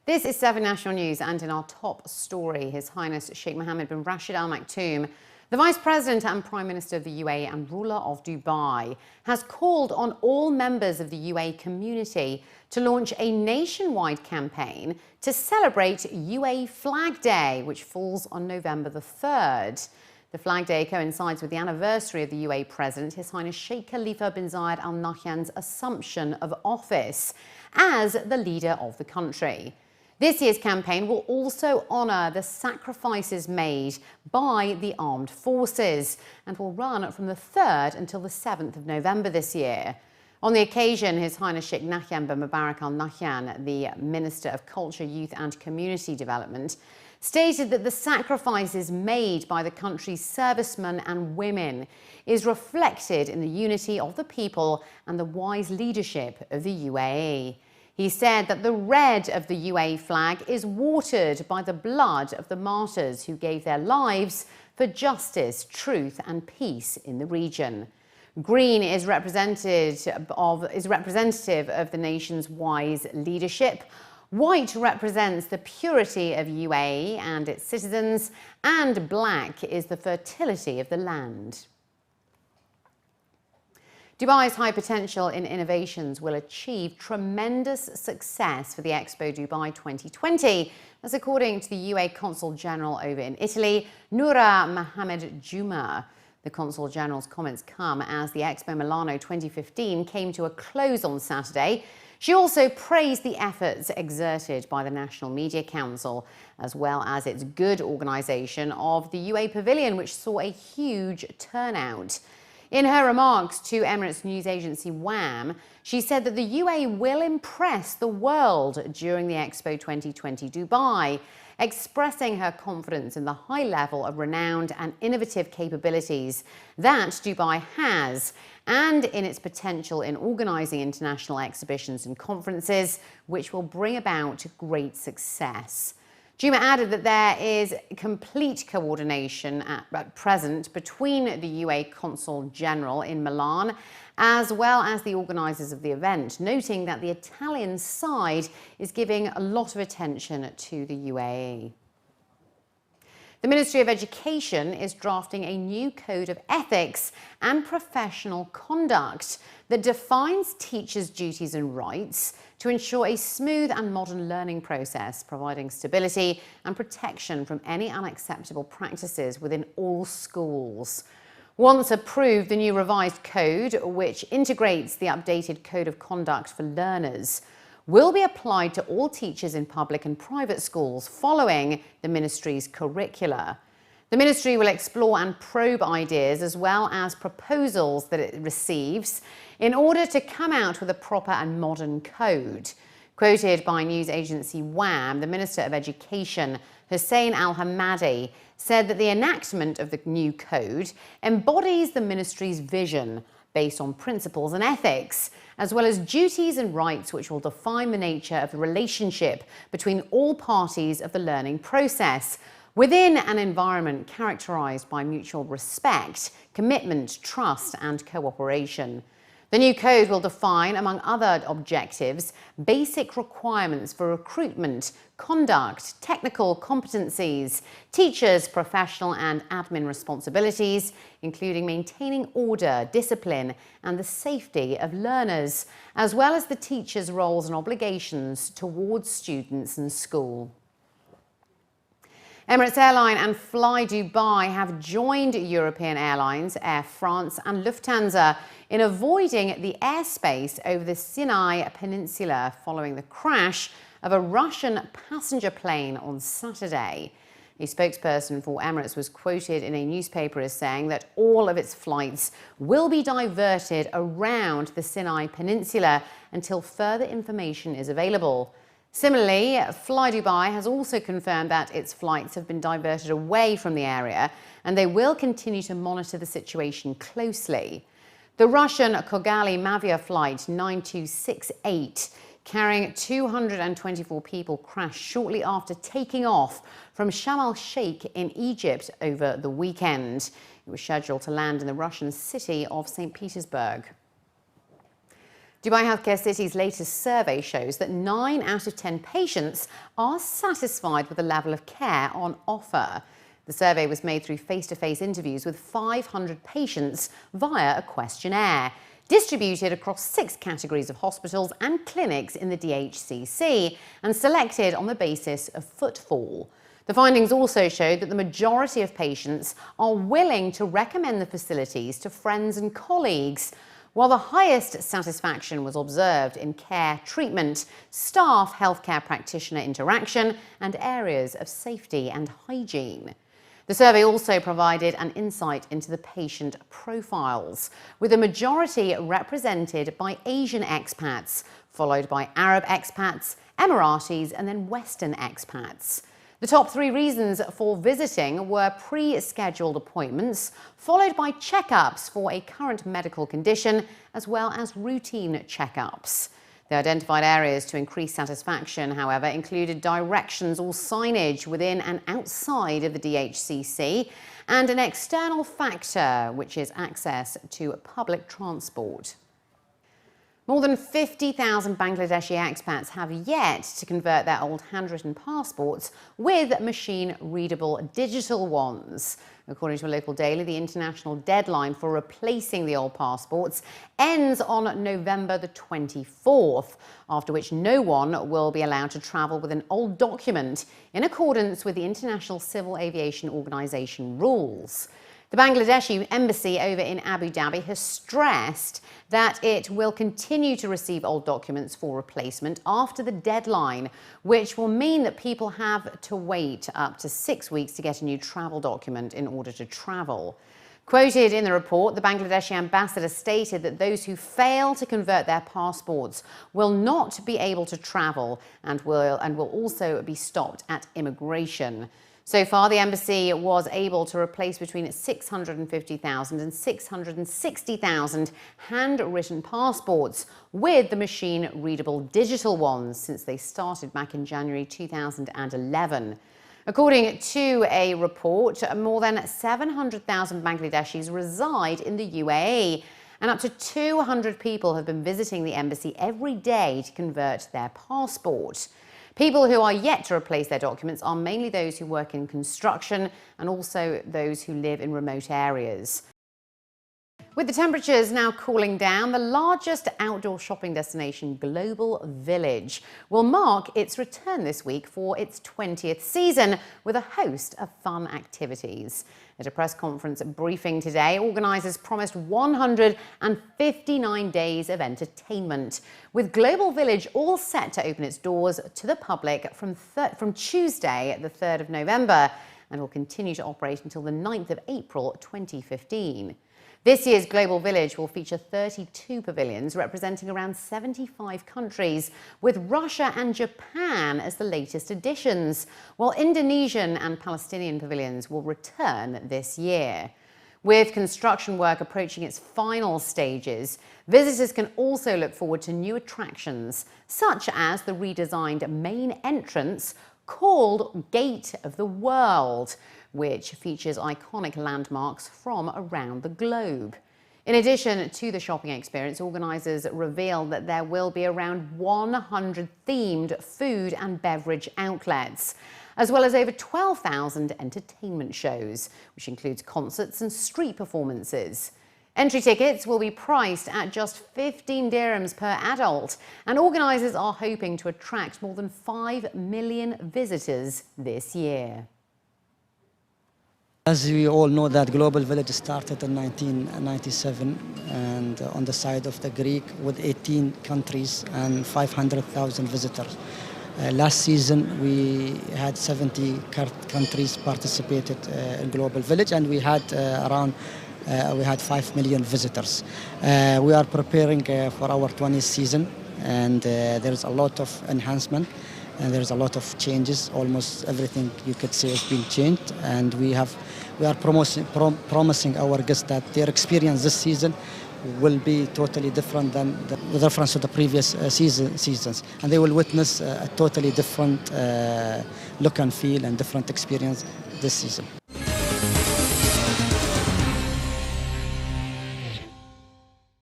This is 7 National News, and in our top story, His Highness Sheikh Mohammed bin Rashid Al Maktoum, the Vice President and Prime Minister of the UAE and ruler of Dubai, has called on all members of the UAE community to launch a nationwide campaign to celebrate UAE Flag Day, which falls on November the 3rd. The Flag Day coincides with the anniversary of the UAE President, His Highness Sheikh Khalifa bin Zayed Al Nahyan's assumption of office as the leader of the country. This year's campaign will also honour the sacrifices made by the armed forces and will run from the 3rd until the 7th of November this year. On the occasion, His Highness Sheikh Nahyan bin Mubarak Al Nahyan, the Minister of Culture, Youth and Community Development, stated that the sacrifices made by the country's servicemen and women is reflected in the unity of the people and the wise leadership of the UAE. He said that the red of the UAE flag is watered by the blood of the martyrs who gave their lives for justice, truth and peace in the region. Green is representative of the nation's wise leadership. White represents the purity of UAE and its citizens, and black is the fertility of the land. Dubai's high potential in innovations will achieve tremendous success for the Expo Dubai 2020. That's according to the UAE Consul-General over in Italy, Noura Mohammed Juma. The Consul-General's comments come as the Expo Milano 2015 came to a close on Saturday. She also praised the efforts exerted by the National Media Council, as well as its good organisation of the UAE Pavilion, which saw a huge turnout. In her remarks to Emirates news agency WAM, she said that the UAE will impress the world during the Expo 2020 Dubai, expressing her confidence in the high level of renowned and innovative capabilities that Dubai has and in its potential in organising international exhibitions and conferences, which will bring about great success. Juma added that there is complete coordination at present between the UAE Consul-General in Milan as well as the organisers of the event, noting that the Italian side is giving a lot of attention to the UAE. The Ministry of Education is drafting a new code of ethics and professional conduct that defines teachers' duties and rights to ensure a smooth and modern learning process, providing stability and protection from any unacceptable practices within all schools. Once approved, the new revised code, which integrates the updated Code of Conduct for Learners, will be applied to all teachers in public and private schools following the Ministry's curricula. The Ministry will explore and probe ideas as well as proposals that it receives in order to come out with a proper and modern code. Quoted by news agency WAM, the Minister of Education, Hussein Al-Hamadi, said that the enactment of the new code embodies the Ministry's vision based on principles and ethics, as well as duties and rights which will define the nature of the relationship between all parties of the learning process, within an environment characterised by mutual respect, commitment, trust and cooperation. The new code will define, among other objectives, basic requirements for recruitment, conduct, technical competencies, teachers' professional and admin responsibilities, including maintaining order, discipline and the safety of learners, as well as the teachers' roles and obligations towards students and school. Emirates Airline and Flydubai have joined European airlines, Air France and Lufthansa, in avoiding the airspace over the Sinai Peninsula following the crash of a Russian passenger plane on Saturday. A spokesperson for Emirates was quoted in a newspaper as saying that all of its flights will be diverted around the Sinai Peninsula until further information is available. Similarly, Flydubai has also confirmed that its flights have been diverted away from the area and they will continue to monitor the situation closely. The Russian Kogali Mavia flight 9268, carrying 224 people, crashed shortly after taking off from Sharm el-Sheikh in Egypt over the weekend. It was scheduled to land in the Russian city of St. Petersburg. Dubai Healthcare City's latest survey shows that 9 out of 10 patients are satisfied with the level of care on offer. The survey was made through face-to-face interviews with 500 patients via a questionnaire, distributed across 6 categories of hospitals and clinics in the DHCC, and selected on the basis of footfall. The findings also showed that the majority of patients are willing to recommend the facilities to friends and colleagues, while the highest satisfaction was observed in care treatment, staff healthcare practitioner interaction, and areas of safety and hygiene. The survey also provided an insight into the patient profiles, with a majority represented by Asian expats, followed by Arab expats, Emiratis, and then Western expats. The top 3 reasons for visiting were pre-scheduled appointments, followed by checkups for a current medical condition, as well as routine checkups. The identified areas to increase satisfaction, however, included directions or signage within and outside of the DHCC, and an external factor, which is access to public transport. More than 50,000 Bangladeshi expats have yet to convert their old handwritten passports with machine-readable digital ones. According to a local daily, the international deadline for replacing the old passports ends on November the 24th, after which no one will be allowed to travel with an old document in accordance with the International Civil Aviation Organization rules. The Bangladeshi embassy over in Abu Dhabi has stressed that it will continue to receive old documents for replacement after the deadline, which will mean that people have to wait up to 6 weeks to get a new travel document in order to travel. Quoted in the report, the Bangladeshi ambassador stated that those who fail to convert their passports will not be able to travel and will also be stopped at immigration. So far, the embassy was able to replace between 650,000 and 660,000 handwritten passports with the machine-readable digital ones since they started back in January 2011. According to a report, more than 700,000 Bangladeshis reside in the UAE, and up to 200 people have been visiting the embassy every day to convert their passport. People who are yet to replace their documents are mainly those who work in construction and also those who live in remote areas. With the temperatures now cooling down, the largest outdoor shopping destination, Global Village, will mark its return this week for its 20th season with a host of fun activities. At a press conference briefing today, organisers promised 159 days of entertainment, with Global Village all set to open its doors to the public from Tuesday, the 3rd of November, and will continue to operate until the 9th of April 2015. This year's Global Village will feature 32 pavilions representing around 75 countries, with Russia and Japan as the latest additions, while Indonesian and Palestinian pavilions will return this year. With construction work approaching its final stages, visitors can also look forward to new attractions, such as the redesigned main entrance called Gate of the World, which features iconic landmarks from around the globe. In addition to the shopping experience, organisers revealed that there will be around 100 themed food and beverage outlets, as well as over 12,000 entertainment shows, which includes concerts and street performances. Entry tickets will be priced at just 15 dirhams per adult, and organisers are hoping to attract more than 5 million visitors this year. As we all know, that Global Village started in 1997 and on the side of the Greek with 18 countries and 500,000 visitors. Last season we had 70 countries participated in Global Village, and we had 5 million visitors. We are preparing for our 20th season, and there's a lot of enhancement. And there's a lot of changes. Almost everything you could say has been changed, and we are promising our guests that their experience this season will be totally different than with reference to the previous seasons, and they will witness a totally different look and feel and different experience this season.